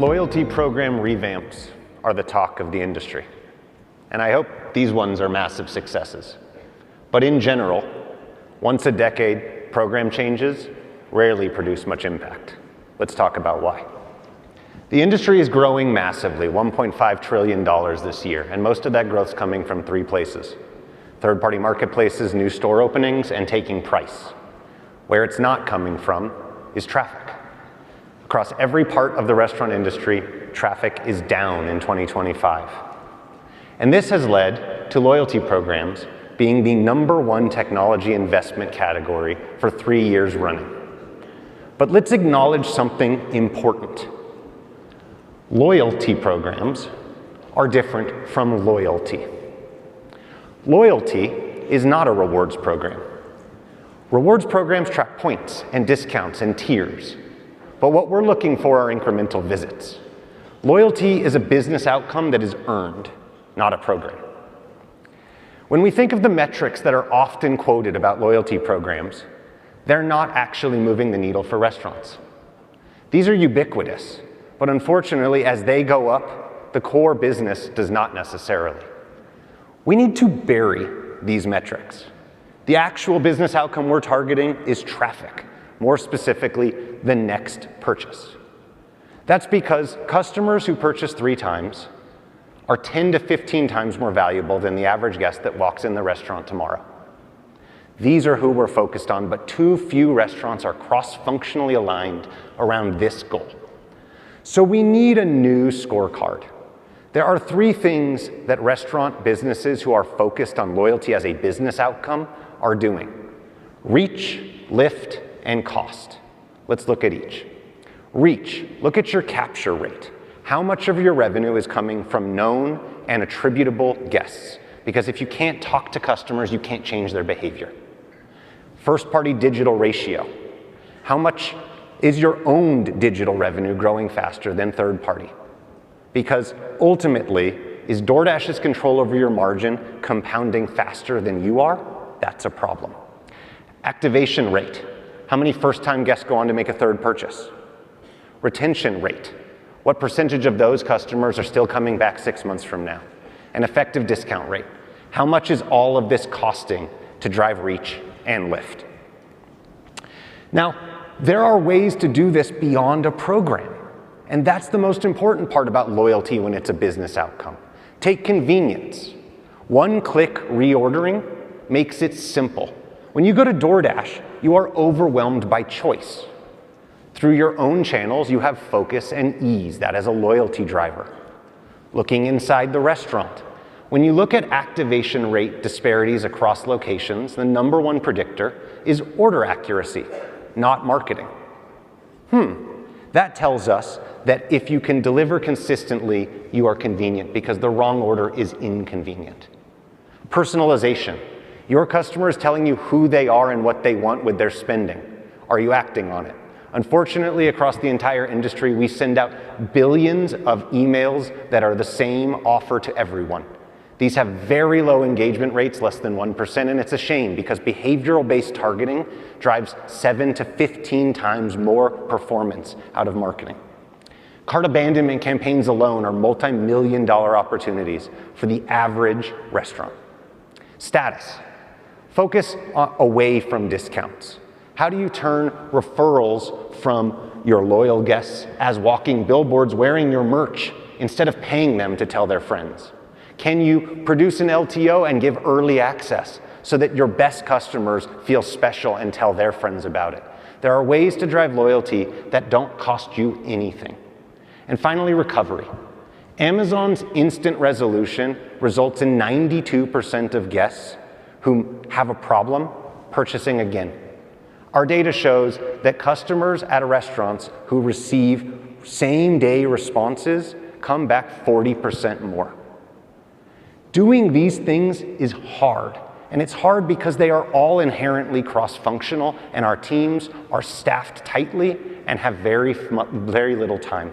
Loyalty program revamps are the talk of the industry. And I hope these ones are massive successes. But in general, once a decade, program changes rarely produce much impact. Let's talk about why. The industry is growing massively, $1.5 trillion this year, and most of that growth is coming from three places: third-party marketplaces, new store openings, and taking price. Where it's not coming from is traffic. Across every part of the restaurant industry, traffic is down in 2025. And this has led to loyalty programs being the #1 technology investment category for 3 years running. But let's acknowledge something important. Loyalty programs are different from loyalty. Loyalty is not a rewards program. Rewards programs track points and discounts and tiers. But what we're looking for are incremental visits. Loyalty is a business outcome that is earned, not a program. When we think of the metrics that are often quoted about loyalty programs, they're not actually moving the needle for restaurants. These are ubiquitous, but unfortunately, as they go up, the core business does not necessarily. We need to bury these metrics. The actual business outcome we're targeting is traffic, more specifically, the next purchase. That's because customers who purchase 3 times are 10 to 15 times more valuable than the average guest that walks in the restaurant tomorrow. These are who we're focused on, but too few restaurants are cross-functionally aligned around this goal. So we need a new scorecard. There are 3 things that restaurant businesses who are focused on loyalty as a business outcome are doing: reach, lift, and cost. Let's look at each. Reach, look at your capture rate. How much of your revenue is coming from known and attributable guests? Because if you can't talk to customers, you can't change their behavior. First-party digital ratio. How much is your owned digital revenue growing faster than third-party? Because ultimately, is DoorDash's control over your margin compounding faster than you are? That's a problem. Activation rate. How many first-time guests go on to make a third purchase? Retention rate. What percentage of those customers are still coming back 6 months from now? And effective discount rate. How much is all of this costing to drive reach and lift? Now, there are ways to do this beyond a program. And that's the most important part about loyalty when it's a business outcome. Take convenience. One-click reordering makes it simple. When you go to DoorDash, you are overwhelmed by choice. Through your own channels, you have focus and ease. That is a loyalty driver. Looking inside the restaurant. When you look at activation rate disparities across locations, the #1 predictor is order accuracy, not marketing. That tells us that if you can deliver consistently, you are convenient because the wrong order is inconvenient. Personalization. Your customer is telling you who they are and what they want with their spending. Are you acting on it? Unfortunately, across the entire industry, we send out billions of emails that are the same offer to everyone. These have very low engagement rates, less than 1%, and it's a shame because behavioral-based targeting drives 7 to 15 times more performance out of marketing. Cart abandonment campaigns alone are multi-million-dollar opportunities for the average restaurant. Status. Focus away from discounts. How do you turn referrals from your loyal guests as walking billboards wearing your merch instead of paying them to tell their friends? Can you produce an LTO and give early access so that your best customers feel special and tell their friends about it? There are ways to drive loyalty that don't cost you anything. And finally, recovery. Amazon's instant resolution results in 92% of guests who have a problem purchasing again. Our data shows that customers at restaurants who receive same-day responses come back 40% more. Doing these things is hard, and it's hard because they are all inherently cross-functional, and our teams are staffed tightly and have very little time.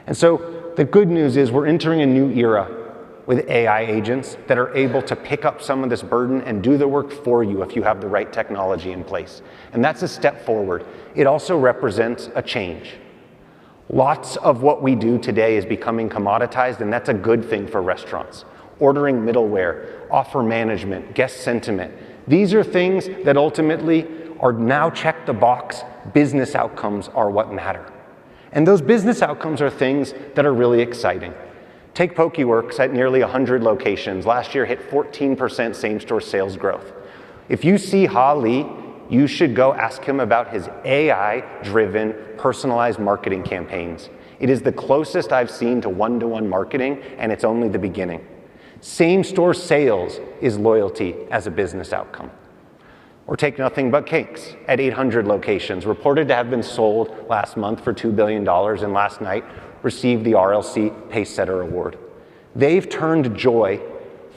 And so the good news is we're entering a new era with AI agents that are able to pick up some of this burden and do the work for you if you have the right technology in place. And that's a step forward. It also represents a change. Lots of what we do today is becoming commoditized, and that's a good thing for restaurants. Ordering middleware, offer management, guest sentiment. These are things that ultimately are now check the box. Business outcomes are what matter. And those business outcomes are things that are really exciting. Take Pokeworks at nearly 100 locations. Last year hit 14% same-store sales growth. If you see Ha Lee, you should go ask him about his AI-driven personalized marketing campaigns. It is the closest I've seen to one-to-one marketing, and it's only the beginning. Same-store sales is loyalty as a business outcome. Or take Nothing But Cakes at 800 locations, reported to have been sold last month for $2 billion, and last night received the RLC Pacesetter Award. They've turned joy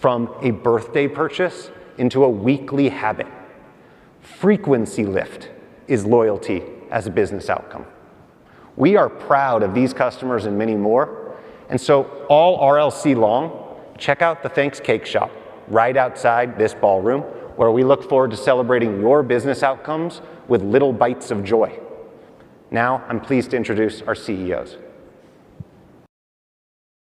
from a birthday purchase into a weekly habit. Frequency lift is loyalty as a business outcome. We are proud of these customers and many more. And so all RLC long, check out the Thanx Cake Shop right outside this ballroom, where we look forward to celebrating your business outcomes with little bites of joy. Now, I'm pleased to introduce our CEOs.